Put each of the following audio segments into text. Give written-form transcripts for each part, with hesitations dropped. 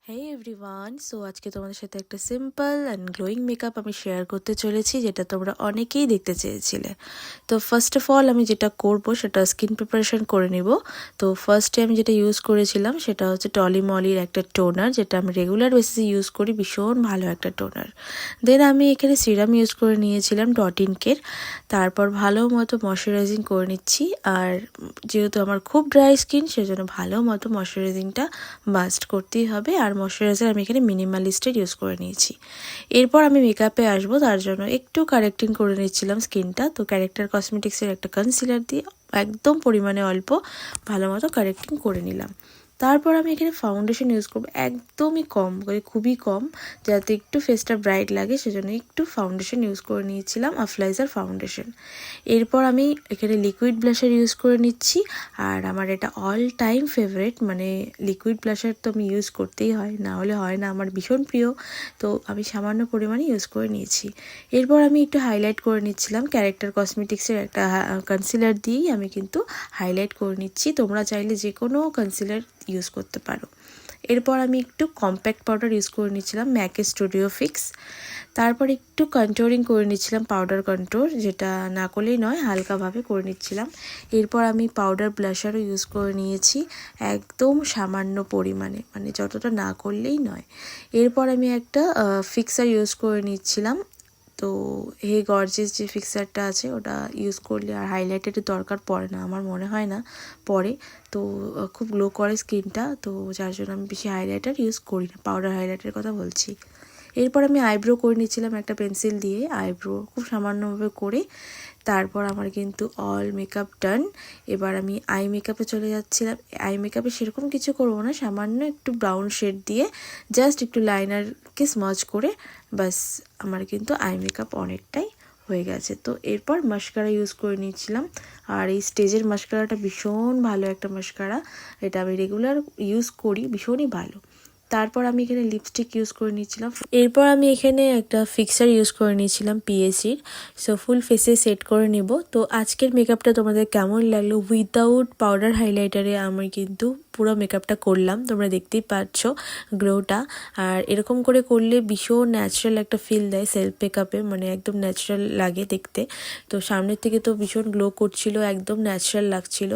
হেই everyone, so আজকে তোমাদের সাথে একটা সিম্পল অ্যান্ড গ্লোয়িং মেকআপ আমি শেয়ার করতে চলেছি, যেটা তোমরা অনেকেই দেখতে চেয়েছিলে। তো ফার্স্ট অফ অল আমি যেটা করব সেটা স্কিন প্রিপারেশন করে নিব। তো ফার্স্টে আমি যেটা ইউজ করেছিলাম সেটা হচ্ছে টলিমলির একটা টোনার, যেটা আমি রেগুলার বেসিসে ইউজ করি, ভীষণ ভালো একটা টোনার। দেন আমি এখানে সিরাম ইউজ করে নিয়েছিলাম ডট-ইনকের। তারপর ভালো মতো ময়শ্চারাইজিং করে নিচ্ছি। আর যেহেতু আমার খুব ড্রাই স্কিন, সেজন্য ভালো মতো ময়শ্চারাইজিংটা মাস্ট করতেই হবে। আর ময়শ্চারাইজার আমি এখানে মিনিমালিস্টের ইউজ করে নিয়েছি। এরপর আমি মেকআপে আসবো, তার জন্য একটু কারেক্টিং করে নিচ্ছিলাম স্কিনটা। তো ক্যারেক্টার কসমেটিক্সের একটা কনসিলার দিয়ে একদম পরিমাণে অল্প ভালো মতো কারেক্টিং করে নিলাম। তারপর আমি এখানে ফাউন্ডেশন ইউজ করবো, একদমই কম, খুবই কম, যাতে একটু ফেসটা ব্রাইট লাগে, সেজন্য একটু ফাউন্ডেশন ইউজ করে নিয়েছিলাম, আফলাইজার ফাউন্ডেশন। এরপর আমি এখানে লিকুইড ব্লাশার ইউজ করে নিচ্ছি। আর আমার এটা অল টাইম ফেভারিট, মানে লিকুইড ব্লাশার তো আমি ইউজ করতেই হয়, না হলে হয় না, আমার ভীষণ প্রিয়। তো আমি সামান্য পরিমাণে ইউজ করে নিয়েছি। এরপর আমি একটু হাইলাইট করে নিচ্ছিলাম, ক্যারেক্টার কসমেটিক্সের একটা কনসিলার দিয়েই আমি কিন্তু হাইলাইট করে নিচ্ছি। তোমরা চাইলে যে কোনো কনসিলার ইউজ করতে পারো। এরপর আমি একটু কম্প্যাক্ট পাউডার ইউজ করে নিচ্ছিলাম, ম্যাকের স্টুডিও ফিক্স। তারপর একটু কন্ট্রোরিং করে নিচ্ছিলাম, পাউডার কন্ট্রোর, যেটা না করলেই নয়, হালকাভাবে করে নিচ্ছিলাম। এরপর আমি পাউডার ব্লাশারও ইউজ করে নিয়েছি, একদম সামান্য পরিমাণে, মানে যতটা না করলেই নয়। এরপর আমি একটা ফিক্সার ইউজ করে নিচ্ছিলাম। তো হে গর্জিয়াস যে ফিক্সারটা আছে, ওটা ইউজ করলে আর হাইলাইটারের দরকার পড়ে না, আমার মনে হয় না পরে। তো খুব গ্লো করে স্কিনটা, তো যার জন্য আমি বেশি হাইলাইটার ইউজ করি না, পাউডার হাইলাইটারের কথা বলছি। এরপর আমি আইব্রো করে নিচ্ছিলাম একটা পেন্সিল দিয়ে, আইব্রো খুব সামান্যভাবে করে। তারপর আমার কিন্তু অল মেকআপ ডান। এবার আমি আই মেকআপে চলে যাচ্ছিলাম। আই মেকআপে সেরকম কিছু করবো না, সামান্য একটু ব্রাউন শেড দিয়ে জাস্ট একটু লাইনারকে স্মাচ করে বাস আমার কিন্তু আই মেকআপ অনেকটাই হয়ে গেছে। তো এরপর মাস্কারা ইউজ করে নিয়েছিলাম। আর এই স্টেজের মাস্কারাটা ভীষণ ভালো একটা মাস্কারা, এটা আমি রেগুলার ইউজ করি, ভীষণই ভালো। তারপর আমি এখানে লিপস্টিক ইউজ করে নিয়েছিলাম। এরপর আমি এখানে একটা ফিক্সার ইউজ করে নিয়েছিলাম পিএসির। সো ফুল ফেসে সেট করে নেব। তো আজকের মেকআপটা তোমাদের কেমন লাগলো? উইদাউট পাউডার হাইলাইটারে আমি কিন্তু পুরো মেকআপটা করলাম, তোমরা দেখতেই পাচ্ছ গ্লোটা। আর এরকম করে করলে ভীষণ ন্যাচারাল একটা ফিল দেয় সেলফ মেকআপে, মানে একদম ন্যাচারাল লাগে দেখতে। তো সামনের থেকে তো ভীষণ গ্লো করছিল, একদম ন্যাচারাল লাগছিল।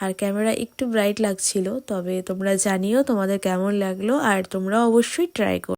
আর ক্যামেরা একটু ব্রাইট লাগছিল, তবে তোমরা জানিও তোমাদের কেমন লাগলো, আর তোমরা অবশ্যই ট্রাই করো।